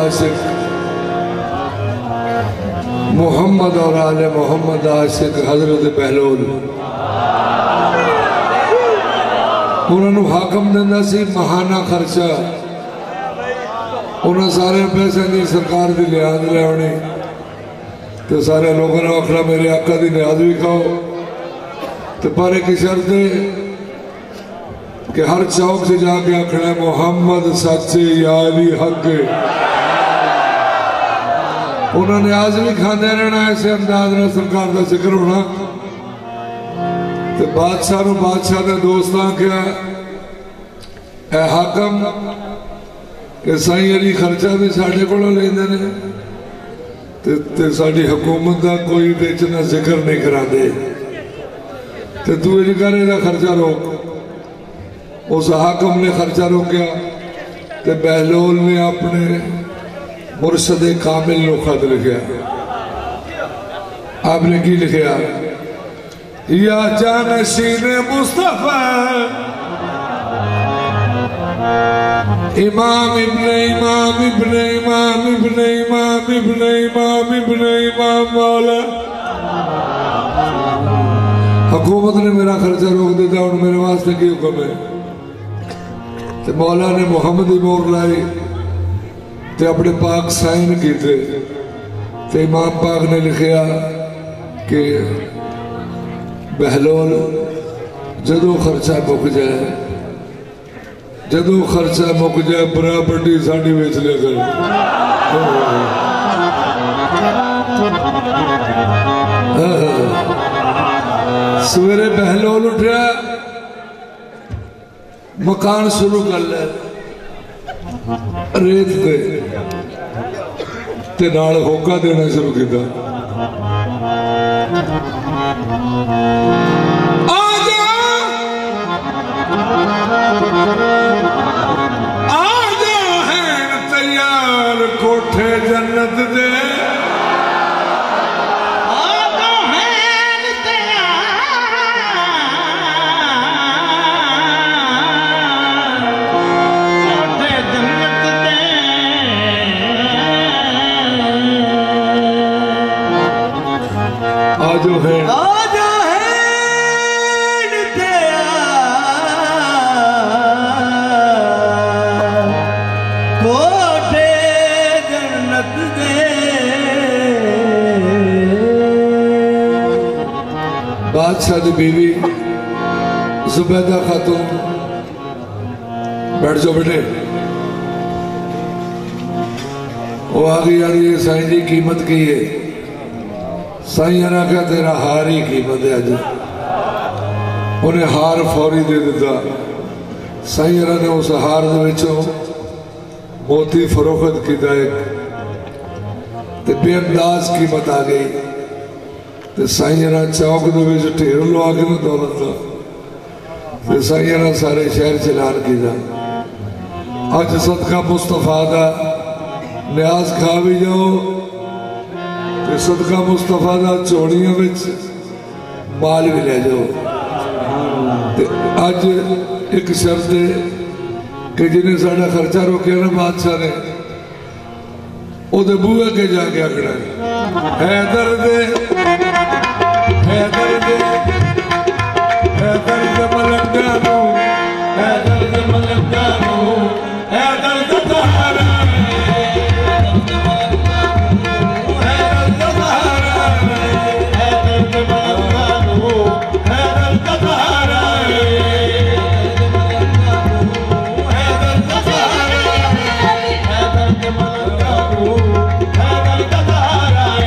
आशिक, मुहम्मद और आले मुहम्मद आशिक हजरत बहलोल उन्होंने हाकम दिंदा सी महाना खर्चा। उन्होंने सारे पैसे की सरकार की लिहाज लिया तो सारे लोगों ने आखना मेरे आका की लिहाज भी खाओ। तो पर एक शर्त कि हर चौक से जाके आखना मोहम्मद सच्चे यारी हक। उन्होंने आज भी खाते रहना ऐसे अंदाज में सरकार का जिक्र होना। तो बादशाह ने बादशाह ने दोस्त क्या है हाकम कि साई अली खर्चा भी साढ़े को लेंदे ने ते साड़ी हुकूमत का कोई बेचना जिक्र नहीं कराते। तो तू ये कर खर्चा रोक। उस हाकम ने खर्चा रोकया तो बहलोल ने अपने मुर्शद कामिल नो खत लिखा। आपने की लिखा या जानशीन मुस्तफा इमाम इब्ने इमाम इब्ने इमाम इब्ने इमाम इब्ने इमाम इब्ने इमाम मौला। हुकूमत ने मेरा खर्चा रोक दिया और मेरे वास्ते की हुक्म है। तो मौला ने मुहम्मद की मोहर लाई ते अपने पाक साइन किए। तो इमाम पाक ने लिखा कि बहलोल जदों खर्चा मुक जाए, जदों खर्चा मुक जाए बराबरी साड़ी बेच लिया कर। सवेरे बहलोल उठा मकान शुरू कर ले रेत ते नाल होका देना शुरू किया। आजा है तैयार कोठे जन्नत दे। बादशाह की बीवी जुबैदा खातून बैठ जाओ बेटे। वो आ गई यार ये साईं की कीमत की है। साईं ने क्या तेरा हार ही कीमत है। अज उन्हें हार फौरी दे दिता। साईं ने उस हार मोती फरोख्त किया एक बेअंदाज कीमत आ गई। तो साईं चौक ढेर लवा के ना दौलत का। तो साईं सारे शहर च ऐलान किया अज सदका मुस्तफा का न्याज खा भी जाओ। तो सदका मुस्तफा का चोड़ियों में माल भी ले जाओ। तो अज एक शर्त है कि जिन्हें साड़ा खर्चा रोकया ना बादशाह ने ओदे बूहे के जाके आखना है दर्द मलंगा है दर्द मलंगा है दर्द तहारा है दर्द तहारा है दर्द मलंगा है दर्द तहारा है दर्द तहारा है दर्द मलंगा है दर्द तहारा।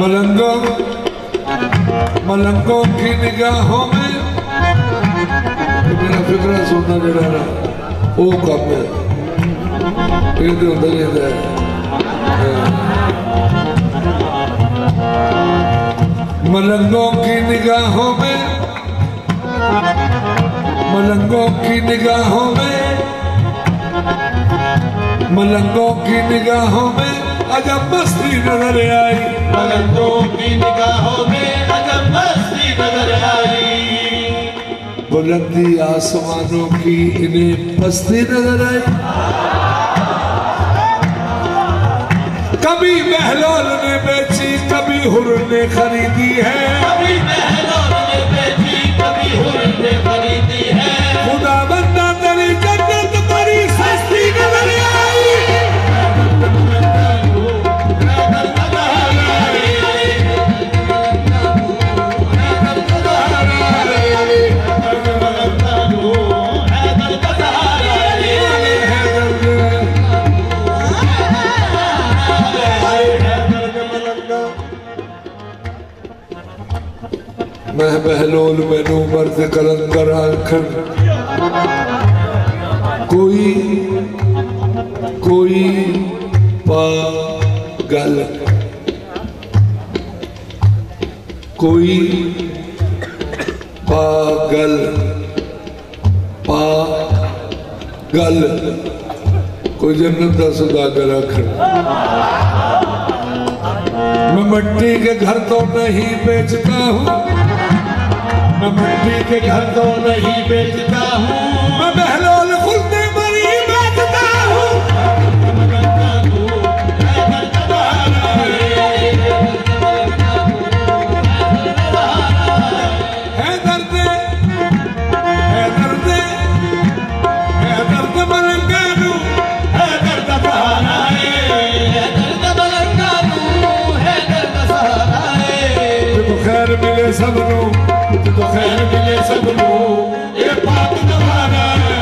मलंगों मलंगों की निगाहों में मेरा फिक्रा सोना जड़ा ना वो कम है ये तो होता रहता है। मलंगों की निगाहों में मलंगों की निगाहों में मलंगों की निगाहों में अजब मस्ती नजर आई। मलंगों की निगाहों में अजब मस्ती नजर आई। बुलंदी आसमानों की इन्हें पस्ती नजर आई। कभी बहलोल ने बेची कभी हुर ने खरीदी है। कभी बहलोल ने बेची कभी हुर ने खरीदी है। खुदा बंदा तेरी जन्नत बड़ी सस्ती नजर आई। मैं बहलोल मैनू मर्द कलंदर आखन कोई कोई पागल कोई पागल पागल कोई जन्नत का सौदागर आखन। मैं मिट्टी के घर तो नहीं बेचता हूँ। मैं मिट्टी के घर तो नहीं बेचता हूँ। मैं बहलोल खुलने मरी बेचता हूँ। है दर्द मलंगानू है दर्द सहारा है। दर्द मलंगानू है दर्द सहारा है। तो खैर मिले सबनू तो खैर मिले सबनू ये पाक तुम्हारा है।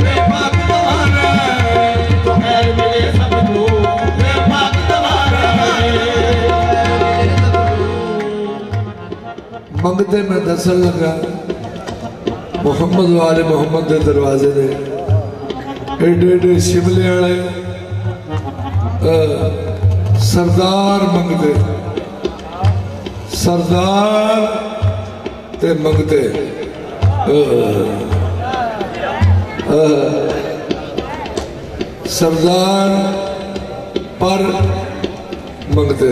ये पाक तुम्हारा है। तो खैर मिले सबनू ये पाक तुम्हारा है। मंगते मैं दसन लगा मुहम्मद वाले मुहम्मद के दरवाजे ने एडे एडे शिमले वाले सरदार मंगते सरदार ते मंगते सरदार पर मंगते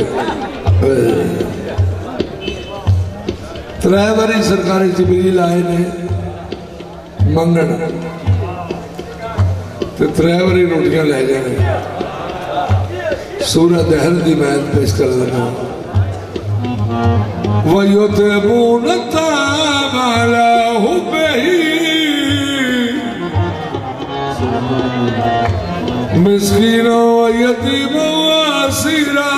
त्रै बारी सरकारी जबील आए ने मंगण ते त्रै बारी रोटियां लै जाने। सूरत दहर दी मैं पेश कर लगा। वयुतमून ताब अला हुब्बिही मिस्कीना व यतीमा व असीरा।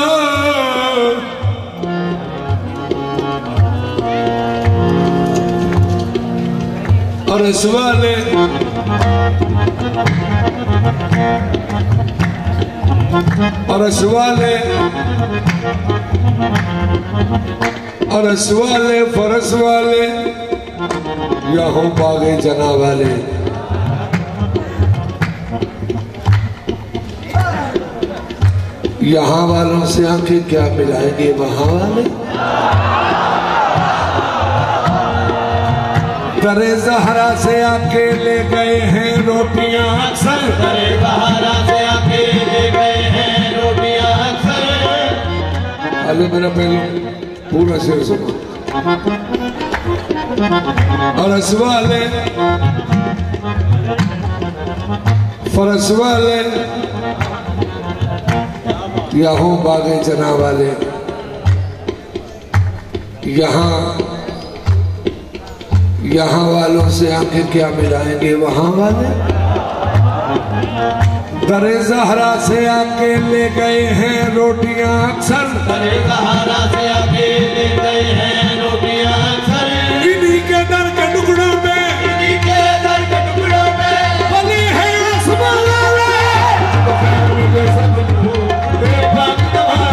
अरस वाले अरस वाले अरस वाले फरस वाले या हो बागे जना वाले। यहाँ वालों से आंखें क्या मिलाएंगे वहां वाले। दरे ज़हरा से आके ले गए हैं रोटियां अक्सर। दरे ज़हरा से आके ले गए हैं रोटियां अक्सर। अरे मेरा पहले पूरा शेर सुनो। अरस वाले फरस वाले या हो बागे जना वाले। यहाँ वालों से आंखें क्या मिलाएंगे वहां वाले। दरे ज़हरा से आके ले गए हैं रोटियां अक्सर। दरे ज़हरा से आके ले गए हैं रोटियां अक्सर। इन्हीं के दर के टुकड़ों में इन्हीं के दर के टुकड़ों में बने हैं आसमान वाले। तो खैर मिले सबनू ये पाक तुम्हारा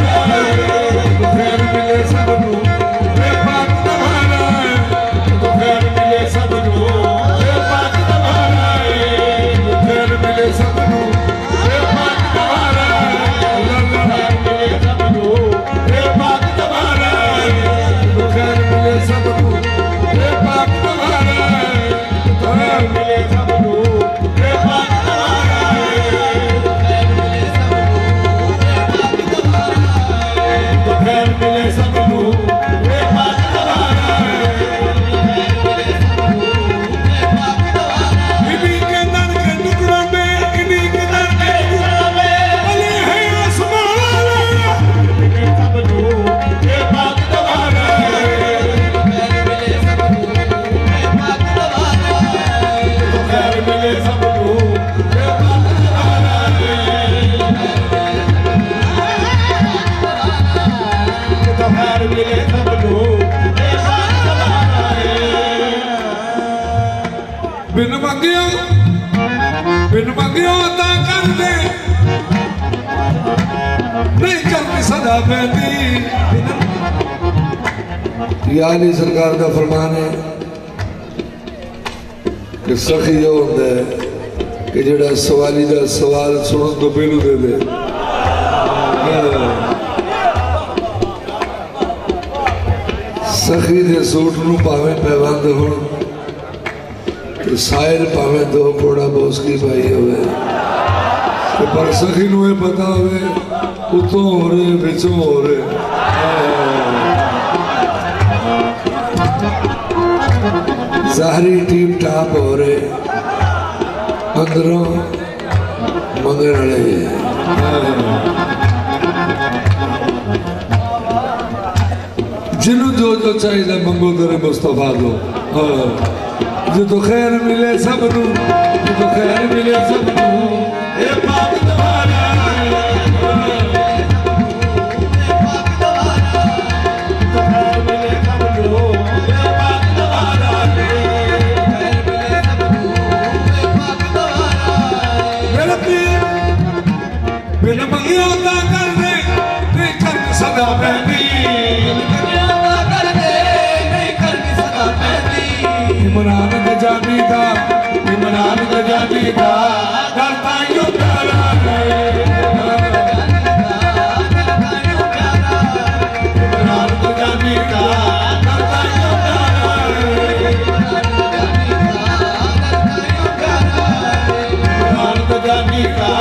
बिन मंगियो अदा कर दे नहीं करनी सदा पैंदी। यानी सरकार का फरमान है कि सखी जो होता है कि जेड़ा सवाली का सवाल सुन तो पहलू दे दे। सखी के सूट नूं भावें पैबंद हो तो सायर भावें दो कोड़ा बोस की पाई होवे पर सखी नूं ये पता होवे उतों हो रहे बिचों हो रहे। ज़ाहरी टीप टाप हो रहे अंदरों मंगन वाले। जिन्हों जो जो चाहिए मंगो तेरे मुस्तफा दो। जो तो खैर मिले सबनू, जो तो खैर मिले सबनू ए पाक दवारा बिन मंगियो अदा कर दे नहीं करनी सदा पैंदी। इमरान गजानी का करता यूं प्यारा है। इमरान गजानी का करता यूं प्यारा है। इमरान गजानी का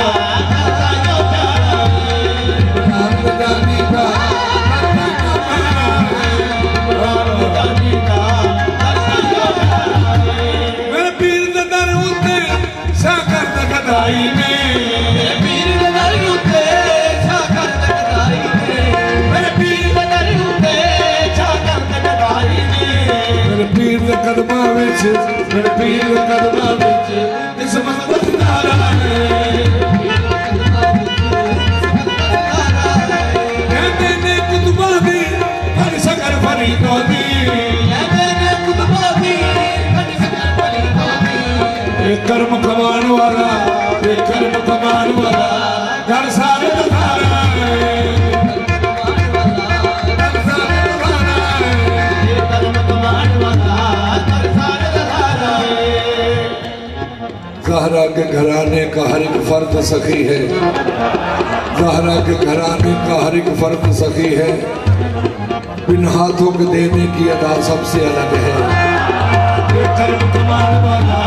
कदमा विच मेरे पीर कदमा विच इस मस्बत तारा है। कहते ने कुतुबा दी हर सकर फरीदो दी। एक कर्म कमान वाला घर सारे तारा है। ज़हरा के घराने का हर एक फर्द सखी है। ज़हरा के घराने का हर एक फर्द सखी है। बिन हाथों के देने की अदा सबसे अलग है। कर्म कमान वाला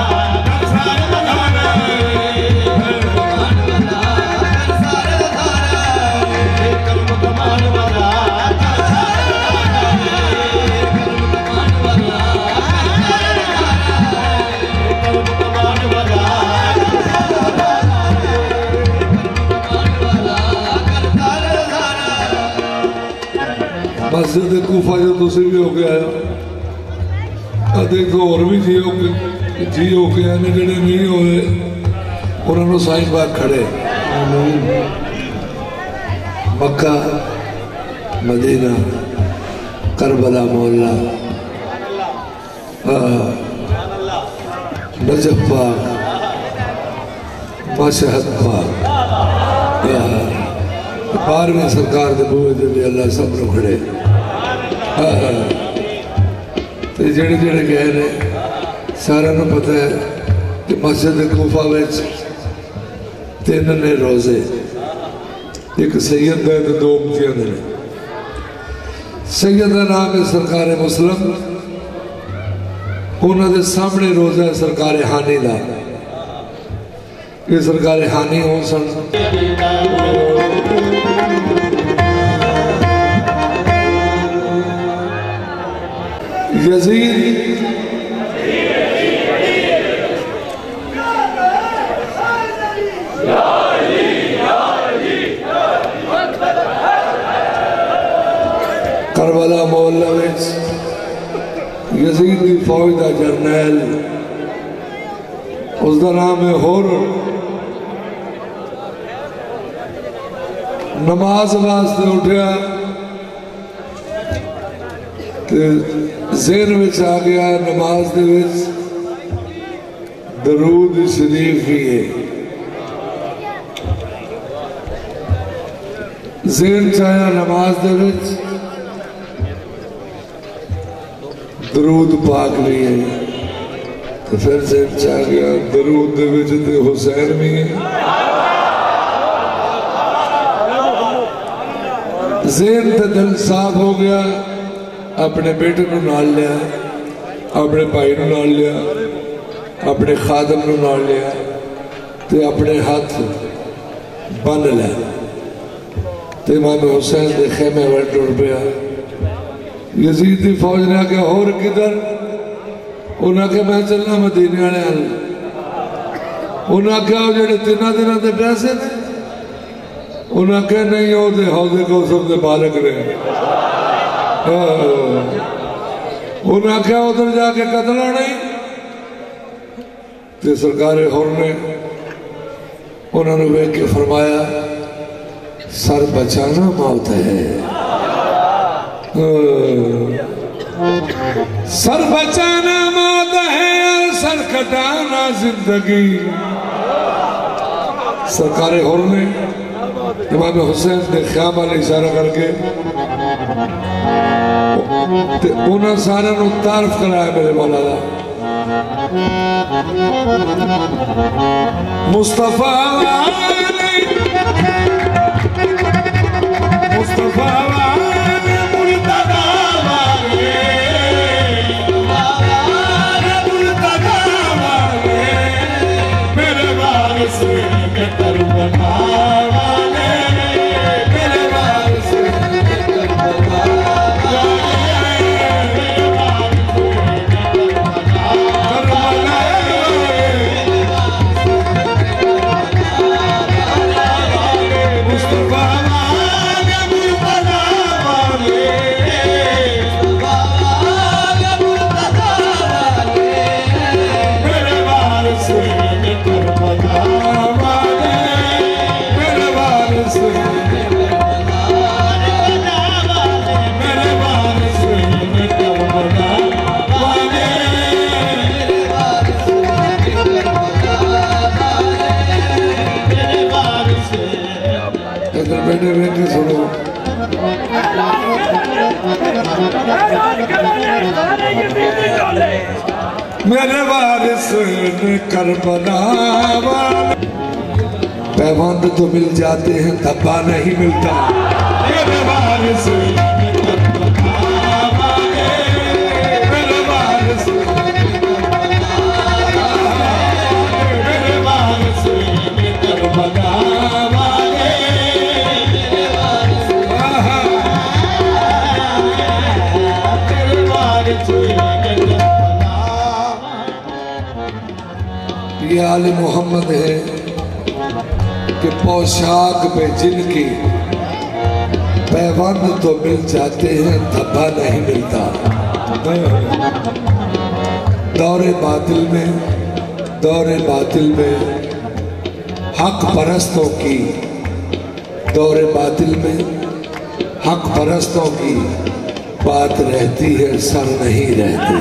मस्जिद कूफा जो तुम भी हो गया देखो और भी जी हो गया ने जेडे नहीं होए उन्होंने साईं बाग खड़े। मक्का मदीना करबला मोहल्ला नजफ पाक मशहद पाक 12वें सरकार के बूहे दे अल्लाह सब खड़े। तो जेड़े जेड़े गए ने सारा पता है कि मस्जिद कूफा विच 3 ने रोजे, एक सैयद है तो 2 मुफ्तियां ने। सैयद का नाम है सरकार मुस्लिम, उन्होंने सामने रोजा है सरकार हानी का। ये सरकार हानी हो सन यजीद करबला मोहल्ला विच यजीद की फौज का जरनैल, उसका नाम है होर। नमाज वास्ते उठा ज़हन विच आ गया नमाज दे विच दरूद शरीफ भी है। ज़हन चाया नमाज दे विच दरूद पाक भी है, तो फिर ज़हन चाह गया दरूद दे विच ते हुसैन भी है। ज़हन ते दिल साफ हो गया, अपने बेटे को नाल लिया, अपने भाई को नाल लिया, अपने खादम को नाल लिया, ते अपने हाथ बन लिया, ते इमाम हुसैन के खेमे वल टुर पिया। यजीद की फौज ने आख्या होर किधर? उन्हें आख्या मैं चलना मदीने वाले हल। उन्हें आख्या जो 3 दिनों के पैसे ने? उन्हें आख्या नहीं, वो हौजे कौसर के मालिक ने। उन्हें आख्या उधर जाके कतला नहीं, तो सरकार होर ने उन्होंने वेख के फरमाया सर बचाना मौत है, सर बचाना मौत है और सर कटाना जिंदगी। सरकार होर ने इमाम हुसैन ने ख्याम वाले इशारा करके उन्होंने सारे तारफ कराया मेरे मौला दा। मुस्तफा मुस्तफा मेरे वारिस ने करबला पैबंद तो मिल जाते हैं धब्बा नहीं मिलता। मेरे वारिस ये आले मोहम्मद है कि पोशाक पे जिनकी पैबंद तो मिल जाते हैं धब्बा नहीं मिलता। दौरे बातिल में हक परस्तों की हक परस्तों की बात रहती है, सर नहीं रहती।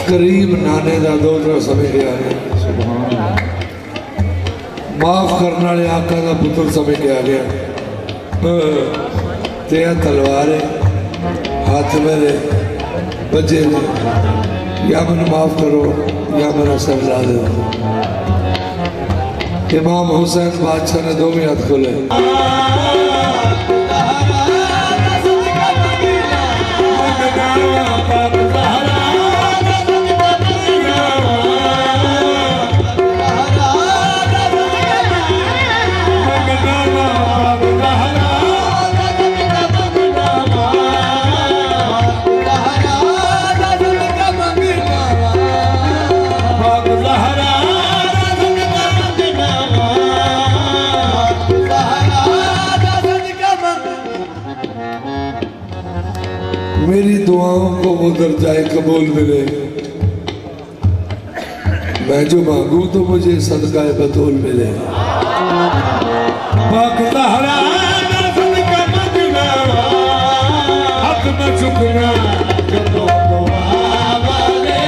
करीब नाने का दोजरा समय गया है, माफ करने वाले आका का पुत्र समय गया गया। तेरा तलवार है हाथ मेरे बजे ने, या मैंने माफ करो या मेरा सर ला दो। इमाम हुसैन बादशाह ने दो हाथ खोले। मेरी दुआओं को वो दर्जाए कबूल मिले, मैं जो मांगू तो मुझे सदकाए बतूल मिले। पाक ज़हरा दा सदका मंगना, हक में झुकना जदों दुआ वाले,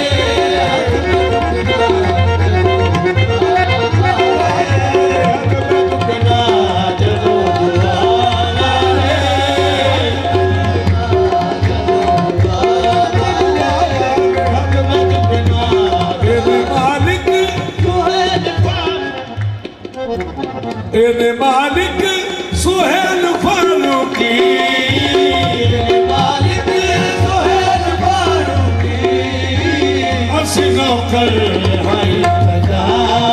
एने मालिक सुहेल फारूकी, मालिक सुहेल फारूकी, असी नौकर हाय सजा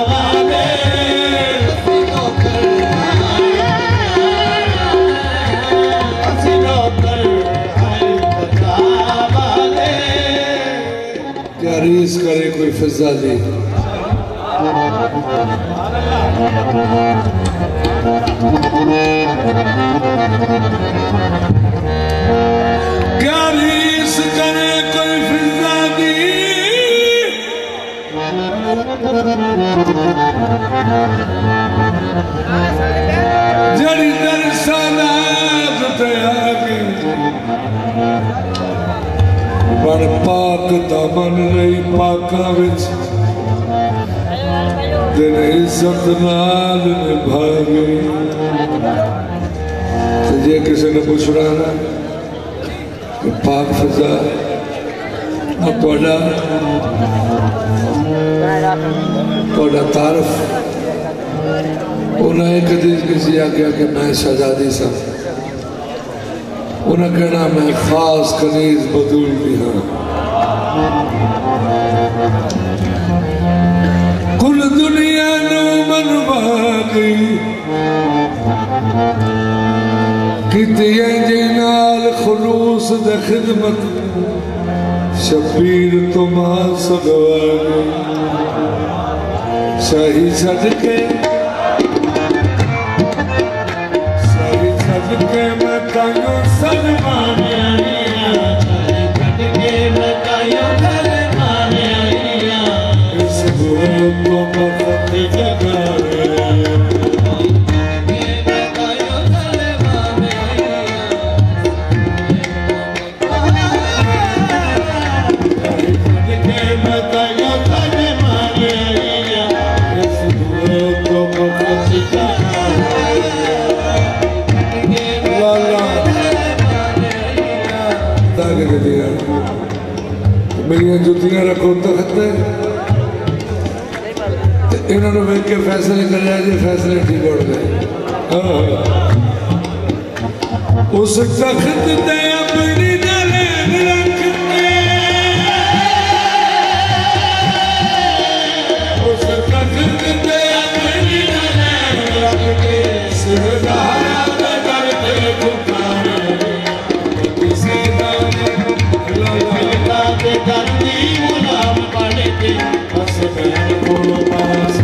वाले, असी नौकर हाय सजा वाले। क्या रीस करे कोई फिजा दी, क्या रीस करे कोई फिजा दी, जड़ी दरसानात ते आगे पर पाक दामन रही पाका विच दिन इज्जत नाल निभा गई। जे किसी ने पूछना ना कि पाक फिजा थोड़ा तारफ, उन्हें कभी किसी आख्या कि मैं शहजादी सा, उन्हें कहना मैं खास कनीज बतूल भी हाँ। कुल दुनिया नू मनवा गई, कितिए जे नाल खुलूस दे खिदमत, शबीर तो मां सगवा गई। शाही छड़ के मैं कायो सलमाने आईया, छड़ के मैं कायो सलमाने आईया, इस गुल को मफत जगा मेरी जुतियां रखो तख्त, इन्होंने वेख के फैसले कर लिया जी, फैसले ठीक हो गए। उस तख्त ते अपनी दलेर रख के, उस तख्त ते अपनी दलेर रख के, सिरदारा दे दर ते पुकारे, किसी दाने लाला के दर दी गुलाम बन के, बस मैं को पास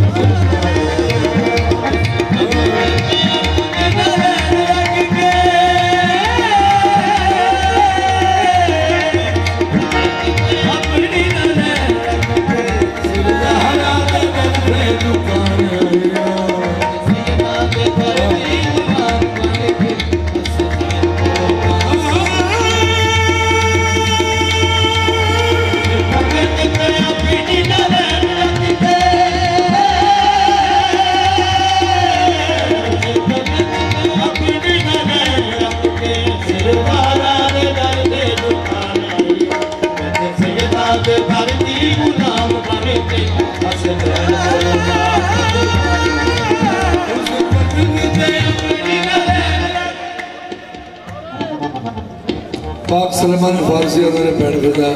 पाक सलमान फारसी उन्होंने भैन फिदा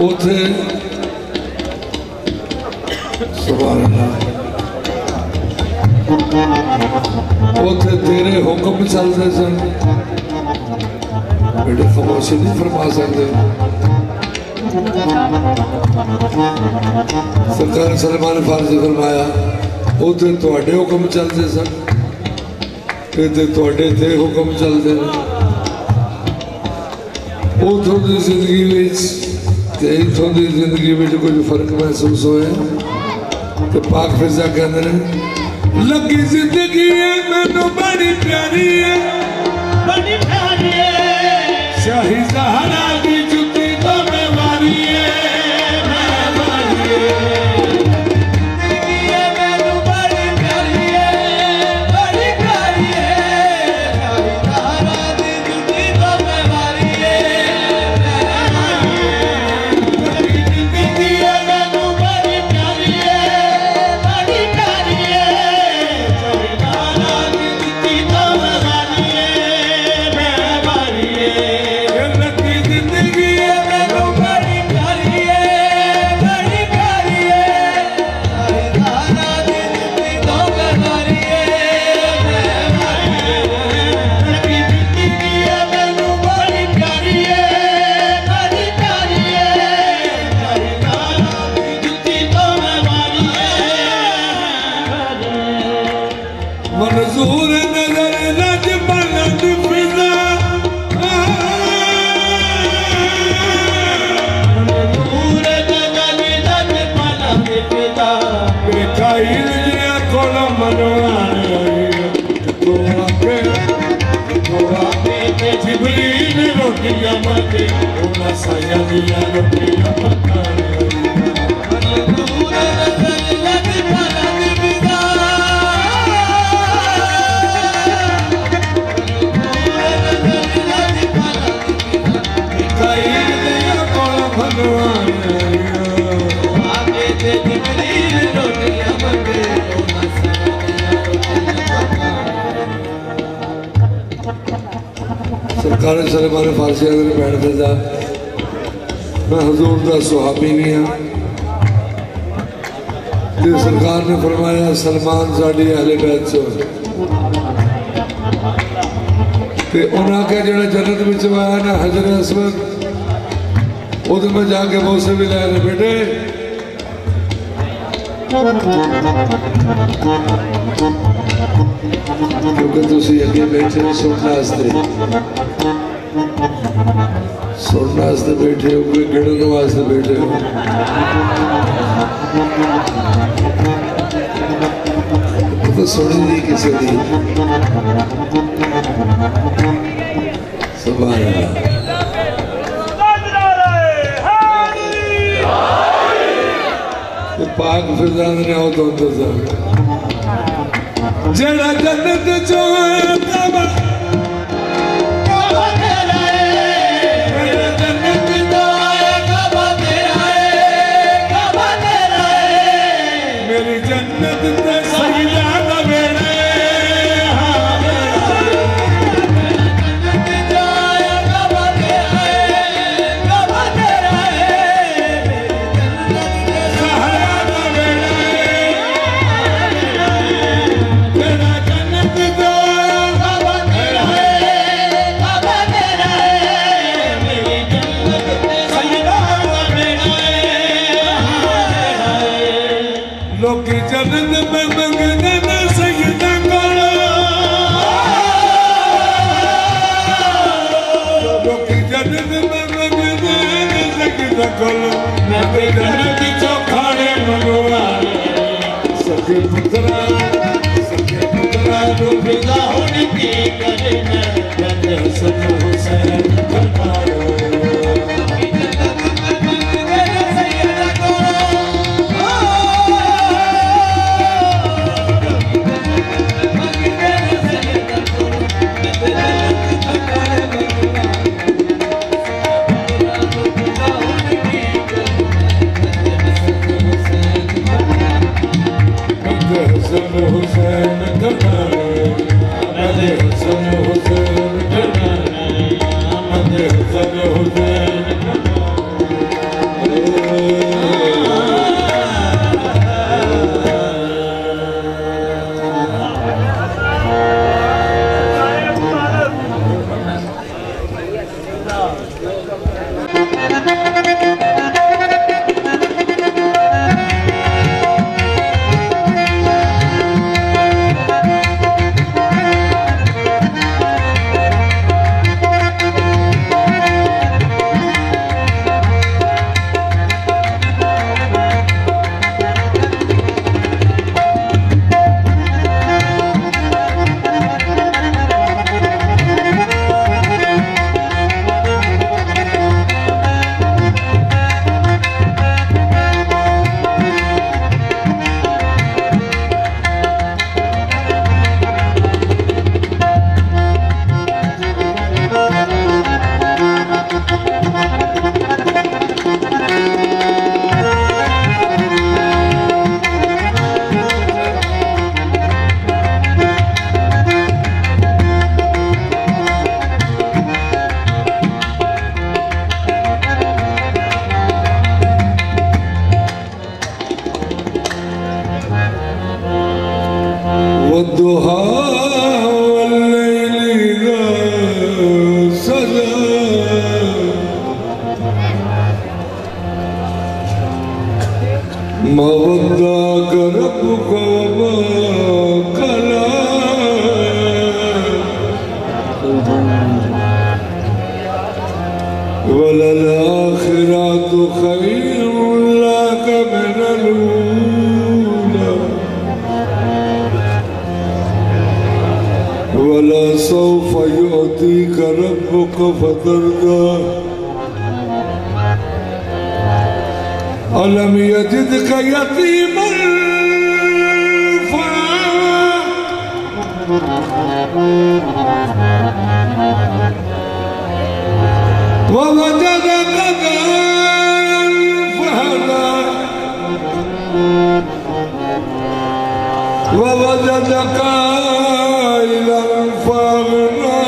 उथे सुभान अल्लाह उथे तेरे हुक्म चलते सन बेटे खामोशी नहीं फरमा सकते सरकार सलमान फारसी फरमाया उथे तुहाडे हुक्म चलते सन तुहाडे ते हुक्म चलते हैं उतों की जिंदगी इतों की जिंदगी में कुछ फर्क महसूस होया तो पाक फिजा कहते हैं लगी जिंदगी है मैनू बड़ी प्यारी है शाही ज़हरा की जुती तो मैं मारी है मंजूर नजर नज बुलंद फिजा मंजूर नजर नज बुलंद फिजा बेकाइल जिया कोल मनवाने तो आके जिबरील रोटियां मते ओना साया दिया रोटियां पकाने सरकार सलमान फारसी ने बैठ दिता मैं हजूर का सुहाबी नहीं हाँ सरकार ने फरमाया सलमान साड़ी अहले बैत चो उन्हें आख्या जो जन्नत में आया ना हजर असवद वो तो मैं जाके बोसे भी लै रहे बेटे क्योंकि तुम अगे बैठे हो सुनने बैठे हो कोई गिणन वास्ते बैठे हो तो सुनी नहीं किसी की सुभान अल्लाह पाक फिजा ने आओ तो जरा जन्नत जो है तब मेरी जन्नत ते सैयदा दा बेड़ा जन्नत में मंगने न सैयदा कोलो लोकी जन्नत में मंगने न सैयदा कोलो मैं जन्नत चौखाने मंगवाए सके पुत्रा जो फिजा होने की करे मैं हसन हुसैन करवाए हुसैन वलल आखिरतु खैरुल लक मिनल ऊला वला सौफ युअतीका रब्बुका फतरदा अलम यजिदका यतीमन ववजदका दालन फहदा ववजदका इलन फगना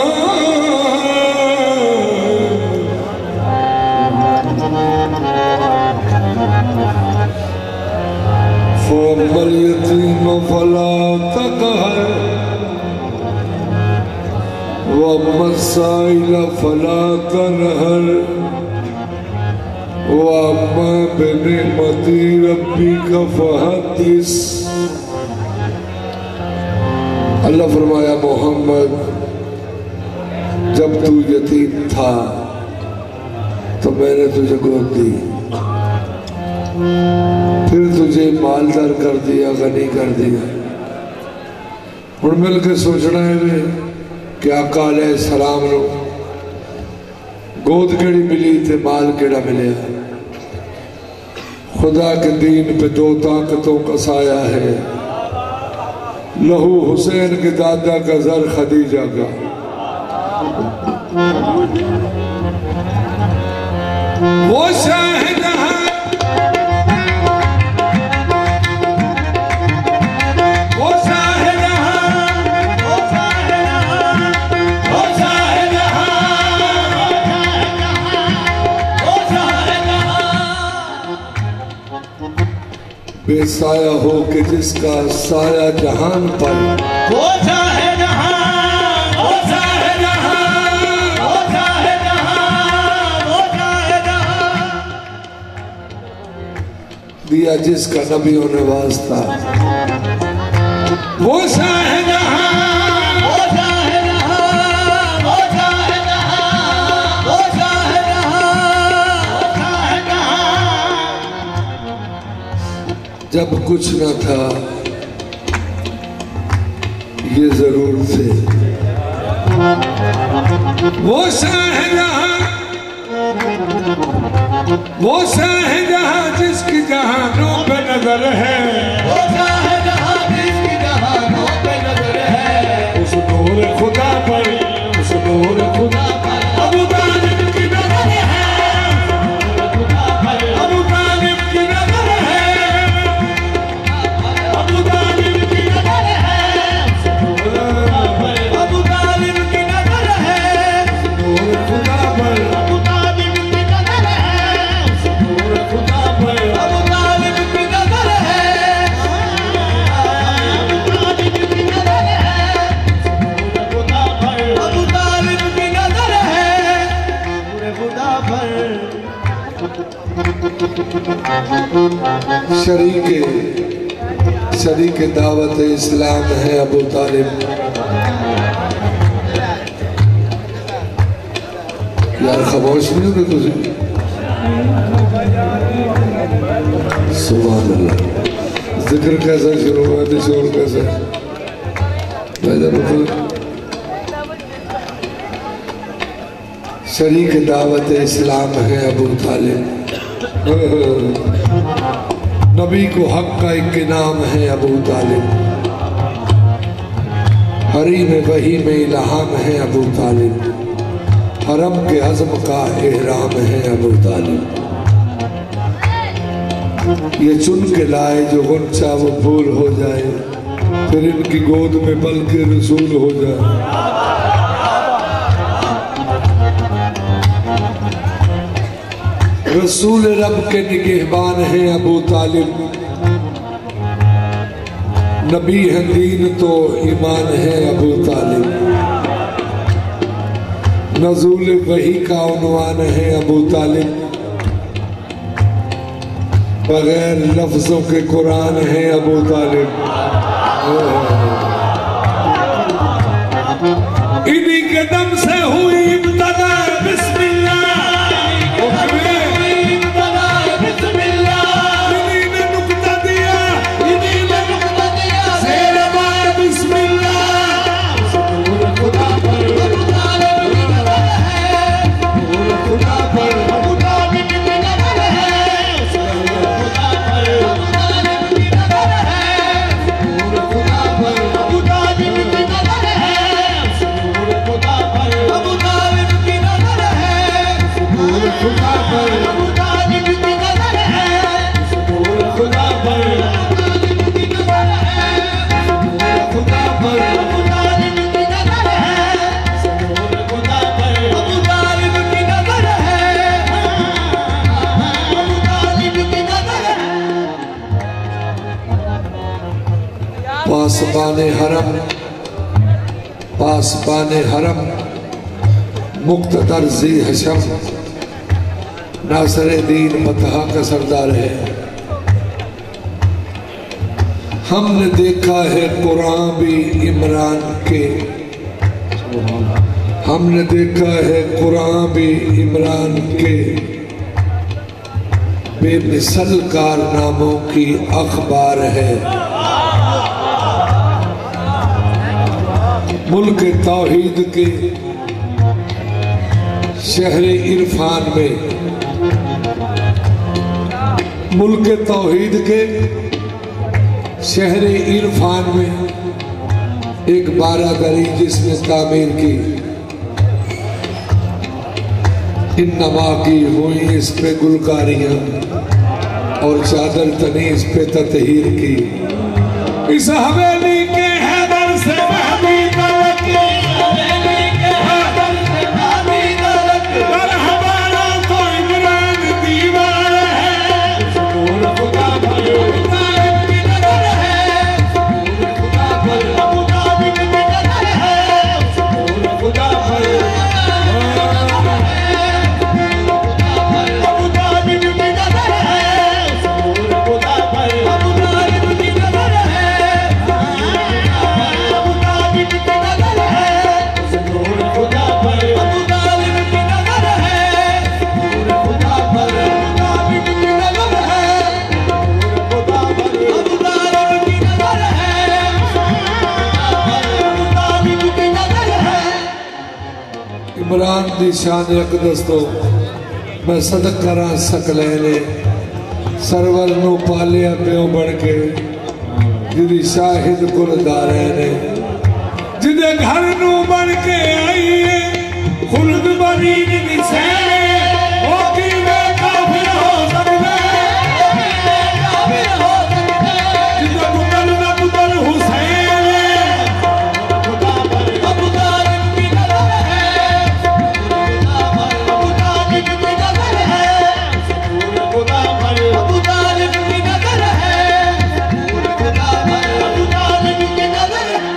फअम्मल यतीम फला तक़हर वअम्मस साइल फला तनहर वअम्मा बिनिअमति रब्बिका फहद्दिस। अल्लाह फरमाया मोहम्मद जब तू यतीम था तो मैंने तुझे गोद दी, फिर तुझे मालदार कर दिया, गनी कर दिया। और मिलकर सोचना है वे कि आका अलैहिस्सलाम नो गोद केड़ी मिली थे माल केड़ा मिले। खुदा के दीन पे दो ताकतों का साया है, लहू हुसैन के दादा का, जर खदीजा का। वो शाहजहां बेसाया हो के जिसका साया जहान पर, वो चाहे जहां, वो चाहे जहां, वो चाहे जहां, वो चाहे जहां। दिया जिसका नबियों ने वास्ता, वो चाहे जहां, वो चाहे जहां, वो चाहे जहां, वो चाहे जहां, वो चाहे जहां। जब कुछ न था ये जरूर थे। वो शाहजहां, वो शाहजहां जिसकी जहानों पे नजर है, वो शाहजहां जिसकी जहानों पे नजर है। उस नूर खुदा पर, उस नूर खुदा पर अबू तालिब की नजर है, खुदा पर अबू तालिब की नजर है, अबू तालिब की नजर है, अबू तालिब की नजर है, नूर खुदा पर, अबू तालिब की नजर है, नूर खुदा पर, अबू तालिब की नजर है, अबू तालिब की नजर है, खुदा पर अबू तालिब की नजर है, पूरे खुदा पर। शरीक दावत इस्लाम है अबू तालिब। यार खामोश नहीं होते तुझे। सुभान अल्लाह। जिक्र कैसा शुरू हुआ थे, शोर कैसा? शरीक दावत इस्लाम है अबू तालिब। नबी को हक का एक नाम है अबू तालिब। हरी में वही में इल्हाम है अबू तालिब। हरम के हज़म का एहराम है अबू तालिब। ये चुन के लाए जो गुंचा वो फूल हो जाए, फिर इनकी गोद में पल के रसूल हो जाए। रसूल रब के निगहबान है अबू तालिब। नबी है दीन तो ईमान है अबू तालिब। नज़ूल वही का उन्वान है अबू तालिब। बगैर लफ्जों के कुरान है अबू तालिब। इन्हीं के दम पासबाने हरम मुक्तदर जी हशम नासरे दीन बतहा का सरदार है। हमने देखा है कुरान भी इमरान के, हमने देखा है कुरान भी इमरान के, बेमिसल कारनामों की अखबार है। मुल्क तौहीद के शहरे इरफान में, मुल्क तौहीद के शहरे इरफान में एक बारादरी जिसने तामीर की, इन नमा की हुई इस पे गुलकारियां और चादर तनी इस पे ततहीर की। इस हवेली के हैदर से महबी तलक, हवेली के हैदर से महबी तलक, पर हमारा तो इमरान दीवार है। सुकून खुदा पर अबू तालिब की नजर है, सुकून खुदा पर अबू तालिब की नजर है, सुकून खुदा पर इमरान दी शान अकदस तो मैं सदक करा सकले ने सरवर नू पालिया प्यो बन के, जिदी शाहिद गुरदारे ने जिदे घर नू बन के आई है खुल्द बनी जिदी सैने ओ की वे काफिर हो सकते, काफिर हो सकते, जिदे पुतल ना पुतल हुसैन खुदा पर अबू तालिब की नजर है, अबू तालिब की नजर है, खुदा पर अबू तालिब की नजर है, खुदा पर अबू तालिब की नजर है।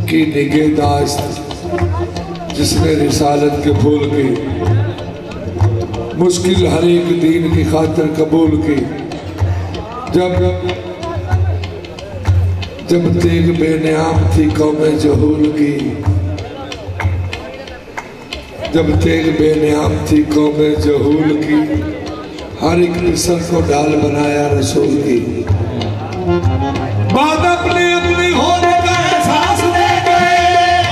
की निगहदाश्त जिसने रिसालत के फूल की, मुश्किल हर एक दीन की खातिर कबूल की। जब तेग बेनियाम थी कौमे जहूल की, जब तेग बेनियाम थी कौमे जहूल की, हर एक मिसल को ढाल बनाया रसूल की। बात अपने अपने होने का एहसास दे गए,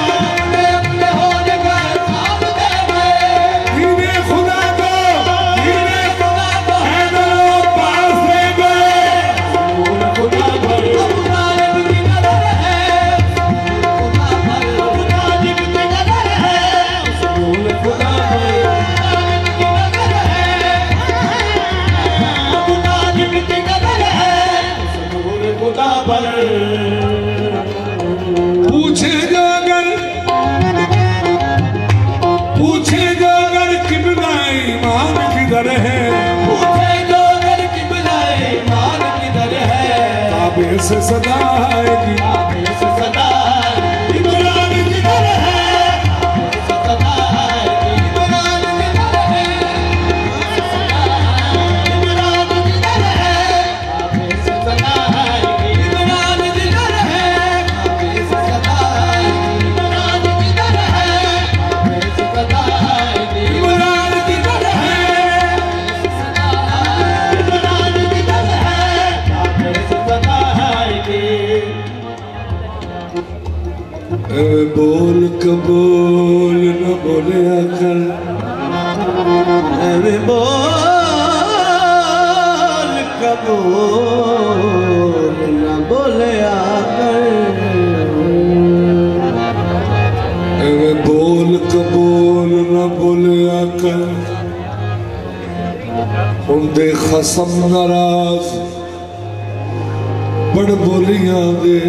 अपने अपने होने का एहसास दे गए, दीने खुदा को हैदर पास दे गए। खुदा पर अबू तालिब की नजर है, खुदा पर अबू तालिब की नजर है, खुदा पर अबू तालिब की नजर है, खुदा पर। पूछे जो अगर किबला ईमान किधर है, पूछे जो अगर किबला ईमान किधर है, काबे से सदा आएगी, काबे से सदा इमरान किधर है, काबे से सदा आएगी, इमरान किधर है, इमरान किधर है, काबे से सदा आएगी, इमरान किधर है, काबे से सदा आएगी, इमरान किधर है, काबे से सदा आएगी, इमरान किधर है, इमरान किधर है, काबे से सदा आएगी। बोल कबूल न बोले आकर, बोल कबूल न बोले आकर, बोल कबूल न बोले आकर, उनके खसम नाराज बड़ बोलियां दे,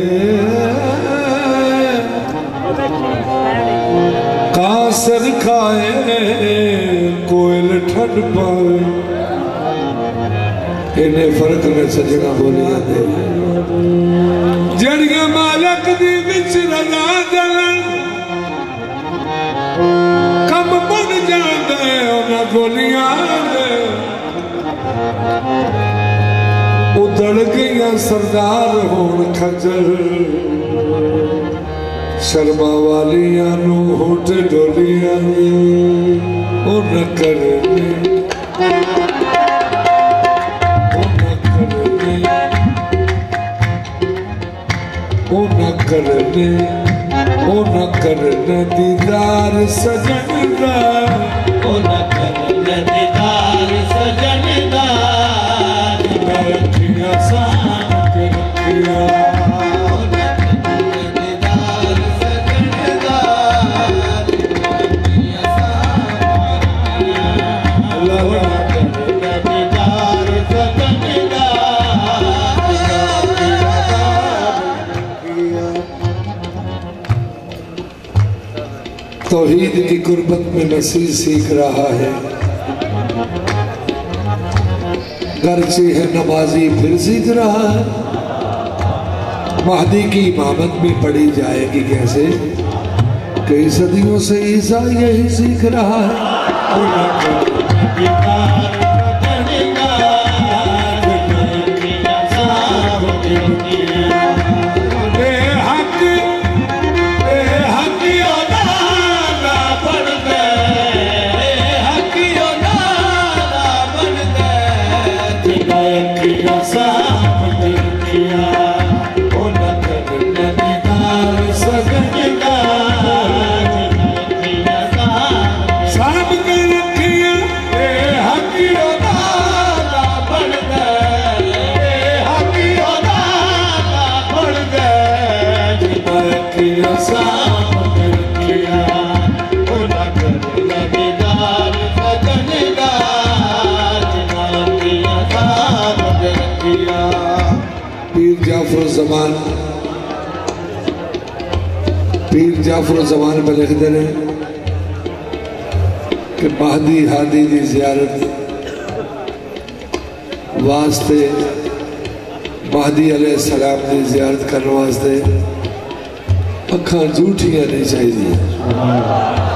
कासर खाए कोयल ठंड पाए, इन्हें फर्क में सजना बोलिया दे जड़िया मालक दी विच रजा दलन कम बन जाते उन्हें बोलिया दे उधड़ गई सरदार होन खजर शर्मा वालिया नू होठ डोलिया न करने दीदार सजन दा दीदार सजन दा रखिया साम के रखिया दीदार सजन दा दीदार सजन दा तौहीद की गुर्बत में नसीर सीख रहा है गर्चे है नमाजी फिर सीख रहा है महदी की इमामत में पढ़ी जाएगी कैसे कई सदियों से ईसा यही सीख रहा है पीर जाफर ज़मान पर लिखते हैं कि महदी हादी की ज़ियारत वास्ते महदी अलैहिस्सलाम की ज़ियारत करने वास्ते अखां झूठियां नहीं चाहिए